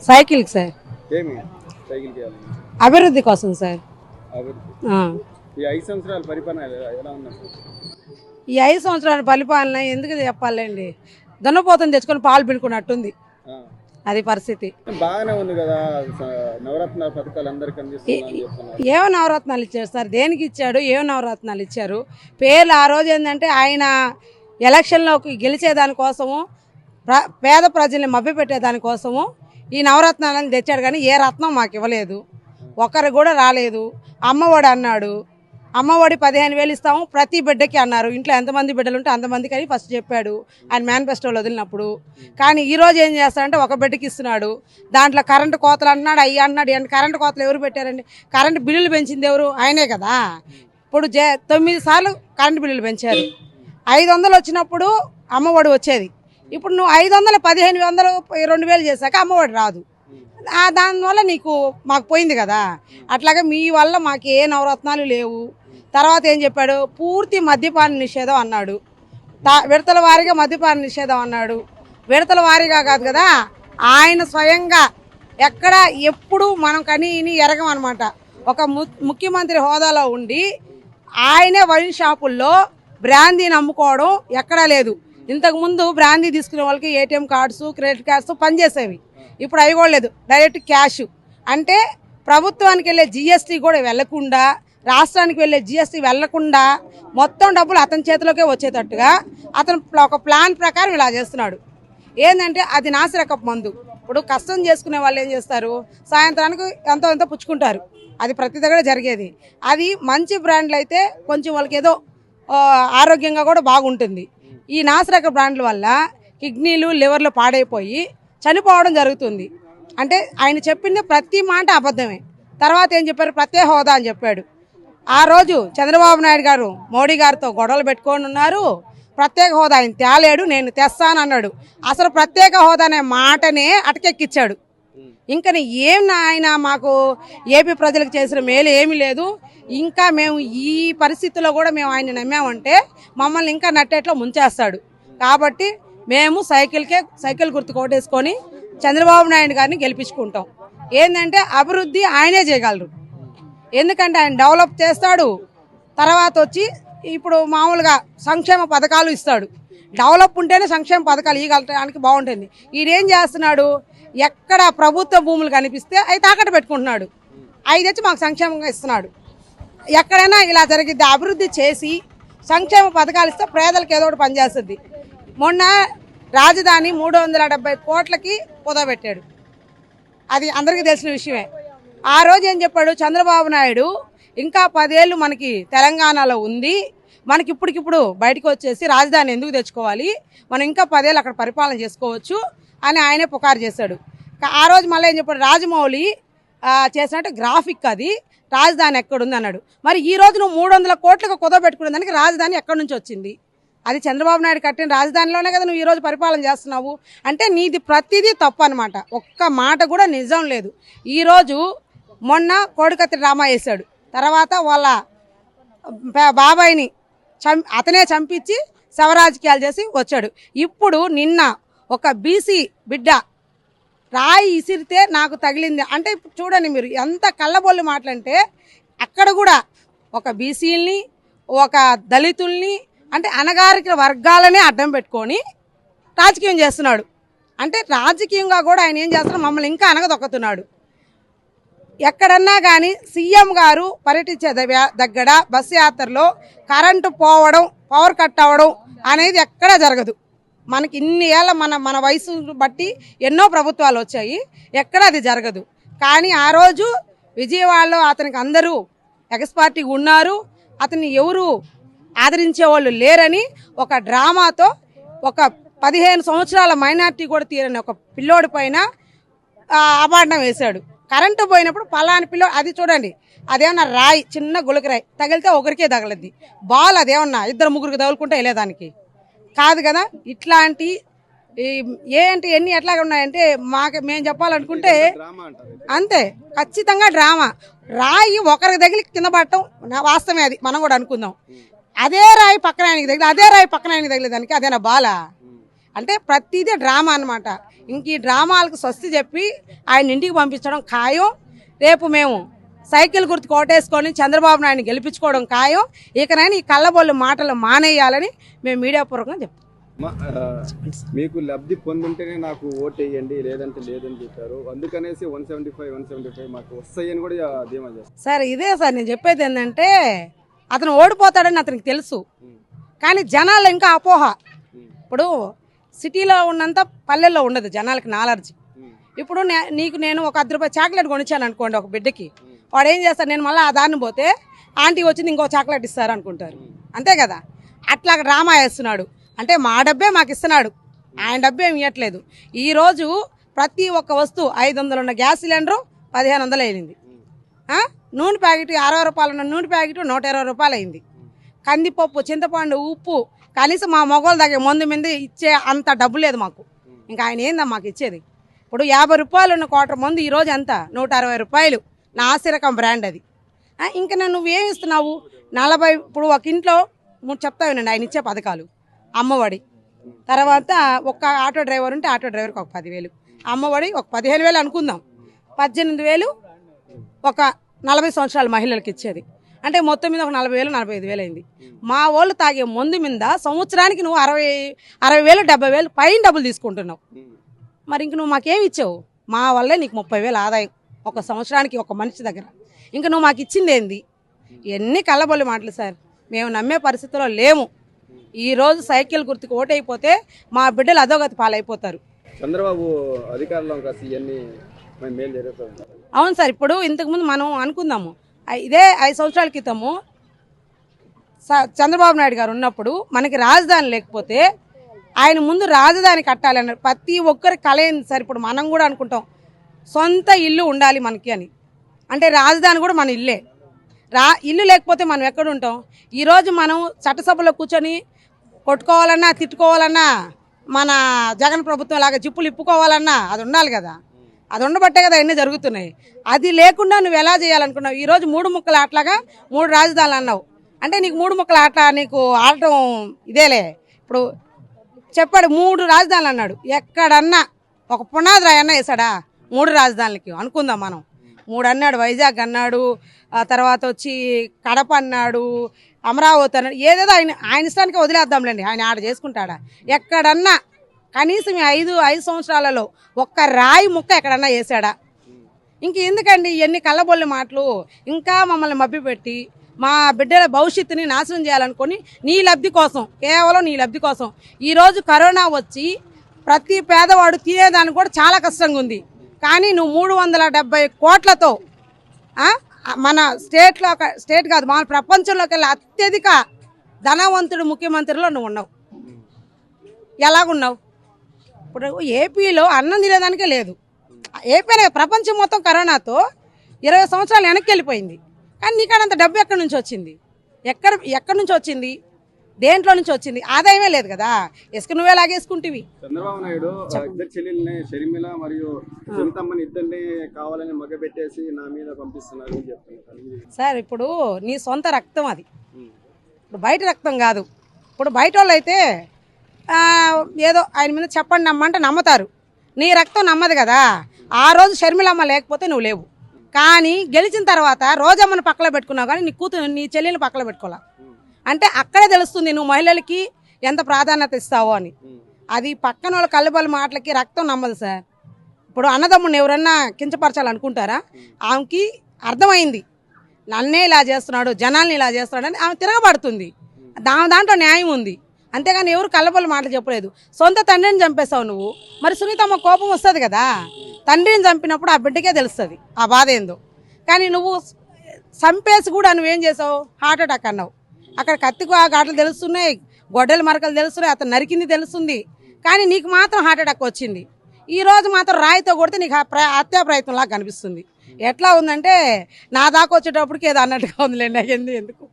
Cycle sir, అభివృద్ధి కోసం sir. ఈ 5 సంవత్సరాల పరిపాలన ఎందుకు చెప్పాలండి, దున్నపోతం తెచ్చుకొని పాలు పిండుకున్నట్టుంది, అది పరిస్థితి. బాగానే ఉంది కదా, నవరత్న పథకాలు అందరికీ అందిస్తున్నారు. ఏమో నవరత్నాలు ఇచ్చారు సార్, దేనికి ఇచ్చాడు, ఏమో నవరత్నాలు ఇచ్చారు. పేర్లు ఆ రోజు ఏంటంటే ఆయన ఎలక్షన్లోకి గెలిచేదానికోసము, పేద ప్రజల్ని మభ్యపెట్టేదానికోసము ఈ నవరత్నాలను తెచ్చాడు, కానీ ఏ రత్నం మాకు ఇవ్వలేదు, ఒకరు కూడా రాలేదు. అమ్మఒడి అన్నాడు, అమ్మఒడి 15,000 ఇస్తాము ప్రతి బిడ్డకి అన్నారు. ఇంట్లో ఎంతమంది బిడ్డలు ఉంటే అంతమందికి అని ఫస్ట్ చెప్పాడు ఆయన మేనిఫెస్టోలో వదిలినప్పుడు. కానీ ఈరోజు ఏం చేస్తాడంటే ఒక బిడ్డకి ఇస్తున్నాడు, దాంట్లో కరెంటు కోతలు అంటున్నాడు, అయ్యి అన్నాడు. కరెంటు కోతలు ఎవరు పెట్టారండి? కరెంటు బిల్లులు పెంచింది ఎవరు? ఆయనే కదా. ఇప్పుడు 9 సార్లు కరెంటు బిల్లులు పెంచారు. 500 వచ్చినప్పుడు అమ్మఒడి వచ్చేది, ఇప్పుడు నువ్వు 500 1500 2000 చేశాక అమ్మఒడి రాదు. దానివల్ల మాకు పోయింది కదా. అట్లాగే మీ వల్ల మాకు ఏ నవరత్నాలు లేవు. తర్వాత ఏం చెప్పాడు, పూర్తి మద్యపాన నిషేధం అన్నాడు, విడతల వారీగా మద్యపాన నిషేధం అన్నాడు. విడతల వారీగా కాదు కదా, ఆయన స్వయంగా ఎక్కడ ఎప్పుడు మనం కనీని ఎరగమన్నమాట. ఒక ముఖ్యమంత్రి హోదాలో ఉండి ఆయనే వైన్ షాపుల్లో బ్రాందీని అమ్ముకోవడం ఎక్కడా లేదు. ఇంతకుముందు బ్రాందీ తీసుకునే వాళ్ళకి ఏటీఎం కార్డ్స్, క్రెడిట్ కార్డ్స్ పనిచేసేవి, ఇప్పుడు అవి కూడా లేదు, డైరెక్ట్ క్యాష్. అంటే ప్రభుత్వానికి వెళ్ళే జిఎస్టీ కూడా వెళ్లకుండా, రాష్ట్రానికి వెళ్ళే జిఎస్టీ వెళ్లకుండా మొత్తం డబ్బులు అతని చేతిలోకే వచ్చేటట్టుగా అతను ఒక ప్లాన్ ప్రకారం ఇలా చేస్తున్నాడు. ఏంటంటే అది నాసిరకపు మందు. ఇప్పుడు కష్టం చేసుకునే వాళ్ళు ఏం చేస్తారు, సాయంత్రానికి ఎంతో పుచ్చుకుంటారు, అది ప్రతి దగ్గర జరిగేది. అది మంచి బ్రాండ్లు అయితే కొంచెం వాళ్ళకి ఏదో ఆరోగ్యంగా కూడా బాగుంటుంది. ఈ నాసిరక బ్రాండ్ల వల్ల కిడ్నీలు, లివర్లు పాడైపోయి చనిపోవడం జరుగుతుంది. అంటే ఆయన చెప్పింది ప్రతి మాట అబద్ధమే. తర్వాత ఏం చెప్పారు, ప్రత్యేక హోదా అని చెప్పాడు. ఆ రోజు చంద్రబాబు నాయుడు గారు మోడీ గారితో గొడవలు పెట్టుకొని ఉన్నారు, ప్రత్యేక హోదా ఆయన తేలేడు, నేను తెస్తాను అన్నాడు. అసలు ప్రత్యేక హోదా అనే మాటనే అటకెక్కిచ్చాడు. ఇంకా ఏం ఆయన మాకు ఏపీ ప్రజలకు చేసిన మేలు ఏమీ లేదు. ఇంకా మేము ఈ పరిస్థితుల్లో కూడా మేము ఆయన నమ్మామంటే మమ్మల్ని ఇంకా నట్టేట్లో ముంచేస్తాడు. కాబట్టి మేము సైకిల్ గుర్తు కోటేసుకొని చంద్రబాబు నాయుడు గారిని గెలిపించుకుంటాం. ఏంటంటే అభివృద్ధి ఆయనే చేయగలరు, ఎందుకంటే ఆయన డెవలప్ చేస్తాడు. తర్వాత వచ్చి ఇప్పుడు మామూలుగా సంక్షేమ పథకాలు ఇస్తాడు. డెవలప్ ఉంటేనే సంక్షేమ పథకాలు ఇవ్వగలడానికి బాగుంటుంది. ఈయనేం చేస్తున్నాడు, ఎక్కడ ప్రభుత్వ భూములు కనిపిస్తే అవి తాకట్టు పెట్టుకుంటున్నాడు, అవి తెచ్చి మాకు సంక్షేమంగా ఇస్తున్నాడు. ఎక్కడైనా ఇలా జరిగిద్ది. అభివృద్ధి చేసి సంక్షేమ పథకాలు ఇస్తే పేదలకు ఏదో ఒకటి పనిచేస్తుంది. మొన్న రాజధాని 370 కోట్లకి కుదబెట్టాడు, అది అందరికీ తెలిసిన విషయమే. ఆ రోజు ఏం చెప్పాడు చంద్రబాబు నాయుడు, ఇంకా 10 ఏళ్ళు మనకి తెలంగాణలో ఉంది, మనకి ఇప్పటికిప్పుడు బయటకు వచ్చేసి రాజధాని ఎందుకు తెచ్చుకోవాలి, మనం ఇంకా 10 ఏళ్ళు అక్కడ పరిపాలన చేసుకోవచ్చు అని ఆయనే పుకారు చేశాడు. ఆ రోజు మళ్ళీ ఏం చెప్పాడు, రాజమౌళి చేసినట్టు గ్రాఫిక్ అది రాజధాని ఎక్కడుంది అన్నాడు. మరి ఈ రోజు నువ్వు 300 కోట్లకు కుదబెట్టుకునే దానికి రాజధాని ఎక్కడి నుంచి వచ్చింది? అది చంద్రబాబు నాయుడు కట్టిన రాజధానిలోనే కదా నువ్వు ఈరోజు పరిపాలన చేస్తున్నావు. అంటే నీది ప్రతిదీ తప్పు అనమాట, ఒక్క మాట కూడా నిజం లేదు. ఈరోజు మొన్న కోడికత్తి డ్రామా వేశాడు, తర్వాత వాళ్ళ బాబాయిని అతనే చంపించి శవరాజకీయాలు చేసి వచ్చాడు. ఇప్పుడు నిన్న ఒక బీసీ బిడ్డ రాయి ఇసిరితే నాకు తగిలింది అంటే చూడండి మీరు ఎంత కళ్ళబొల్లి మాటలంటే, అక్కడ కూడా ఒక బీసీల్ని, ఒక దళితుల్ని, అంటే అణగారిక వర్గాలనే అడ్డం పెట్టుకొని రాజకీయం చేస్తున్నాడు. అంటే రాజకీయంగా కూడా ఆయన ఏం చేస్తున్నాడు, మమ్మల్ని ఇంకా అనగదొక్కుతున్నాడు. ఎక్కడన్నా కానీ సీఎం గారు పర్యటించే దగ్గర బస్సు యాత్రలో కరెంటు పోవడం, పవర్ కట్ అవ్వడం అనేది ఎక్కడా జరగదు. మనకి ఇన్ని ఏళ్ళ మన వయసు బట్టి ఎన్నో ప్రభుత్వాలు వచ్చాయి, ఎక్కడ అది జరగదు. కానీ ఆ రోజు విజయవాడలో అతనికి అందరూ ఎక్స్పార్టీగా ఉన్నారు, అతన్ని ఎవరు ఆదరించే వాళ్ళు లేరని ఒక డ్రామాతో ఒక 15 సంవత్సరాల మైనార్టీ కూడా తీరని ఒక పిల్లోడి పైన అపాండం వేశాడు. కరెంటు పోయినప్పుడు పలాని పిల్లోడు, అది చూడండి, అదేమన్నా రాయి, చిన్న గులకరాయి తగిలితే ఒకరికే తగలద్ది, బాల్ అదేమన్నా 2-3కి తగులుకుంటే వెళ్ళేదానికి కాదు కదా. ఇట్లాంటి ఏంటి ఎన్ని ఎట్లాగా ఉన్నాయంటే మేము చెప్పాలనుకుంటే అంతే, ఖచ్చితంగా డ్రామా. రాయి ఒకరికి తగిలి కింద పడటం వాస్తవమే, అది మనం కూడా అనుకుందాం. అదే రాయి పక్కన ఆయనకి తగిలి, అదే రాయి పక్కన ఆయనకి తగిలేదానికి అదేనా బాల? అంటే ప్రతిదీ డ్రామా అన్నమాట. ఇంక ఈ డ్రామాలకు స్వస్తి చెప్పి ఆయన ఇంటికి పంపించడం ఖాయం. రేపు మేము సైకిల్ గుర్తు కోటేసుకొని చంద్రబాబు నాయుడిని గెలిపించుకోవడం ఖాయం. ఇకనైనా ఈ కళ్ళబొల్లు మాటలు మానేయాలని మేము మీడియా పూర్వకంగా చెప్తాం. మీకు లబ్ధి పొందుంటేనే నాకు ఓటు వేయండి, లేదంటే లేదని చెప్పారు. అందుకనేసి 175 మాకు వస్తాయని కూడా ధీమా చేస్తారు. సార్ ఇదే సార్ నేను చెప్పేది ఏంటంటే అతను ఓడిపోతాడని అతనికి తెలుసు, కానీ జనాలు ఇంకా అపోహ. ఇప్పుడు సిటీలో ఉన్నంత పల్లెల్లో ఉండదు జనాలకి నాలెడ్జ్. ఇప్పుడు నేను ఒక 10 రూపాయలు చాక్లెట్ కొనిచ్చాను అనుకోండి ఒక బిడ్డకి, వాడు ఏం చేస్తాడు, నేను మళ్ళీ ఆ దారిని పోతే ఆంటీ వచ్చింది ఇంకో చాక్లెట్ ఇస్తారు అనుకుంటారు, అంతే కదా. అట్లా డ్రామా వేస్తున్నాడు. అంటే మా డబ్బే మాకు ఇస్తున్నాడు, ఆయన డబ్బే ఏమి ఇవ్వట్లేదు. ఈరోజు ప్రతి ఒక్క వస్తువు 500 ఉన్న గ్యాస్ సిలిండరు 1500 అయింది. నూనె ప్యాకెట్ 60 రూపాయలు ఉన్న నూనె ప్యాకెట్ 120 రూపాయలు అయింది. కందిపప్పు, చింతపండు, ఉప్పు, కనీసం మా మొగోళ్ళ దగ్గర మందు మీద ఇచ్చే అంత డబ్బు లేదు మాకు. ఇంకా ఆయన ఏందా మాకు ఇచ్చేది? ఇప్పుడు 50 రూపాయలు ఉన్న క్వార్టర్ మందు ఈరోజు ఎంత? 160 రూపాయలు. నా ఆశీరకం బ్రాండ్ అది. ఇంకా నువ్వేమి ఇస్తున్నావు? 40 ఇప్పుడు ఒక ఇంట్లో చెప్తా వినండి ఆయన ఇచ్చే పథకాలు. అమ్మఒడి, తర్వాత ఒక ఆటో డ్రైవర్ ఉంటే ఆటో డ్రైవర్కి ఒక 10,000, అమ్మఒడి ఒక 15,000 అనుకుందాం, 18,000 ఒక 40 సంవత్సరాల మహిళలకు ఇచ్చేది. అంటే మొత్తం మీద ఒక 40,000 45,000 అయింది. మా వాళ్ళు తాగే మందు మీద సంవత్సరానికి నువ్వు 60,000 70,000 పైన డబ్బులు తీసుకుంటున్నావు. మరి ఇంక నువ్వు మాకేమి ఇచ్చావు? మా వల్లే నీకు 30,000 ఆదాయం ఒక సంవత్సరానికి ఒక మనిషి దగ్గర. ఇంక నువ్వు మాకు ఇచ్చింది ఏంది? ఎన్ని కళ్ళబొల్లి మాటలు సార్. మేము నమ్మే పరిస్థితిలో లేము. ఈరోజు సైకిల్ గుర్తుకు ఓటైపోతే మా బిడ్డలు అధోగతి పాలైపోతారు. చంద్రబాబు అధికారంలోకి వచ్చి ఇవన్నీ మేలు జరుగుతుంది. అవును సార్. ఇప్పుడు ఇంతకుముందు మనం అనుకుందాము, ఇదే 5 సంవత్సరాల క్రితము చంద్రబాబు నాయుడు గారు ఉన్నప్పుడు మనకి రాజధాని లేకపోతే ఆయన ముందు రాజధాని కట్టాలన్నారు. ప్రతి ఒక్కరి కళ ఏంది సార్? ఇప్పుడు మనం కూడా అనుకుంటాం సొంత ఇల్లు ఉండాలి మనకి అని. అంటే రాజధాని కూడా మన ఇల్లే. ఇల్లు లేకపోతే మనం ఎక్కడ ఉంటాం? ఈరోజు మనం చట్టసభలో కూర్చొని కొట్టుకోవాలన్నా తిట్టుకోవాలన్నా మన జగన్ ప్రభుత్వం లాగా జిప్పులు ఇప్పుకోవాలన్నా అది ఉండాలి కదా. అది ఉండబట్టే కదా అన్నీ జరుగుతున్నాయి. అది లేకుండా నువ్వు ఎలా చేయాలనుకున్నావు? ఈరోజు 3 ముక్కల ఆటలాగా 3 రాజధానులు అన్నావు. అంటే నీకు 3 ముక్కల ఆట నీకు ఆడటం ఇదేలే. ఇప్పుడు చెప్పాడు 3 రాజధానులు అన్నాడు. ఎక్కడన్నా ఒక పునాది రాయన్నా వేసాడా 3 రాజధానులకి? అనుకుందాం మనం. 3 అన్నాడు, వైజాగ్ అన్నాడు, తర్వాత వచ్చి కడప అన్నాడు, అమరావతి అన్నాడు. ఏదేదో ఆయన ఇష్టానికి వదిలేద్దాంలేండి, ఆయన ఆడ చేసుకుంటాడా? ఎక్కడన్నా కనీసం 5 సంవత్సరాలలో ఒక్క రాయి ముక్క ఎక్కడన్నా వేసాడా? ఇంక ఎందుకండి ఇవన్నీ కళ్ళబొల్లి మాటలు? ఇంకా మమ్మల్ని మభ్యపెట్టి మా బిడ్డల భవిష్యత్తుని నాశనం చేయాలనుకొని నీ లబ్ధి కోసం, కేవలం నీ లబ్ధి కోసం. ఈరోజు కరోనా వచ్చి ప్రతి పేదవాడు తినేదానికి కూడా చాలా కష్టంగా ఉంది. కానీ నువ్వు 370 కోట్లతో మన స్టేట్ కాదు మన ప్రపంచంలోకి వెళ్ళి అత్యధిక ధనవంతుడు ముఖ్యమంత్రిలో నువ్వు ఉన్నావు. ఎలాగున్నావు? ఇప్పుడు ఏపీలో అన్నం తినేదానికే లేదు. ఏపీ ప్రపంచం మొత్తం కరోనాతో 20 సంవత్సరాలు వెనక్కి వెళ్ళిపోయింది. కానీ నీకాడంత డబ్బు ఎక్కడి నుంచి వచ్చింది? ఎక్కడి నుంచి వచ్చింది? దేంట్లో నుంచి వచ్చింది? ఆదాయమే లేదు కదా. ఇసుక నువ్వే లాగేసుకుంటేవి. చంద్రబాబు నాయుడు ఇద్దరు చెల్లెల్ని షర్మిల మరియు సునీతమ్మని ఇద్దరిని కావాలని మగబెట్టేసి నా మీద పంపిస్తున్నారు అని చెప్తున్నారు సార్. ఇప్పుడు నీ సొంత రక్తం అది, ఇప్పుడు బయట రక్తం కాదు. ఇప్పుడు బయట వాళ్ళు అయితే ఏదో ఆయన మీద చెప్పండి నమ్మంటే నమ్ముతారు. నీ రక్తం నమ్మదు కదా. ఆ రోజు షర్మిలమ్మ లేకపోతే నువ్వు లేవు. కానీ గెలిచిన తర్వాత రోజమ్మని పక్కన పెట్టుకున్నావు, కానీ నీ కూతురు నీ చెల్లెని పక్కన పెట్టుకోవాలా. అంటే అక్కడే తెలుస్తుంది నువ్వు మహిళలకి ఎంత ప్రాధాన్యత ఇస్తావో అని. అది పక్కన వాళ్ళ కళ్ళబొల్లి మాటలకి రక్తం నమ్మదు సార్. ఇప్పుడు అన్నదమ్ముని ఎవరన్నా కించపరచాలనుకుంటారా? ఆమెకి అర్థమైంది నన్నే ఇలా చేస్తున్నాడు, జనాల్ని ఇలా చేస్తున్నాడు అని ఆమె తిరగబడుతుంది. దాంట్లో న్యాయం ఉంది. అంతేగాని ఎవరు కళ్ళబొల్లి మాటలు చెప్పలేదు. సొంత తండ్రిని చంపేస్తావు నువ్వు. మరి సునీతమ్మ కోపం వస్తుంది కదా. తండ్రిని చంపినప్పుడు ఆ బిడ్డకే తెలుస్తుంది ఆ బాధ ఏందో. కానీ నువ్వు చంపేసి కూడా నువ్వేం చేసావు? హార్ట్ అటాక్ అన్నావు. అక్కడ కత్తికు ఆ ఘాట్లు తెలుస్తున్నాయి, గొడ్డల మరకలు తెలుస్తున్నాయి, అతను నరికింది తెలుస్తుంది. కానీ నీకు మాత్రం హార్ట్ అటాక్ వచ్చింది. ఈ రోజు మాత్రం రాయితో కొడితే నీకు హత్యా ప్రయత్నంలాగా కనిపిస్తుంది. ఎట్లా ఉందంటే నా దాకా వచ్చేటప్పటికి ఏదో అన్నట్టుగా ఉందిలేండి. ఎందుకు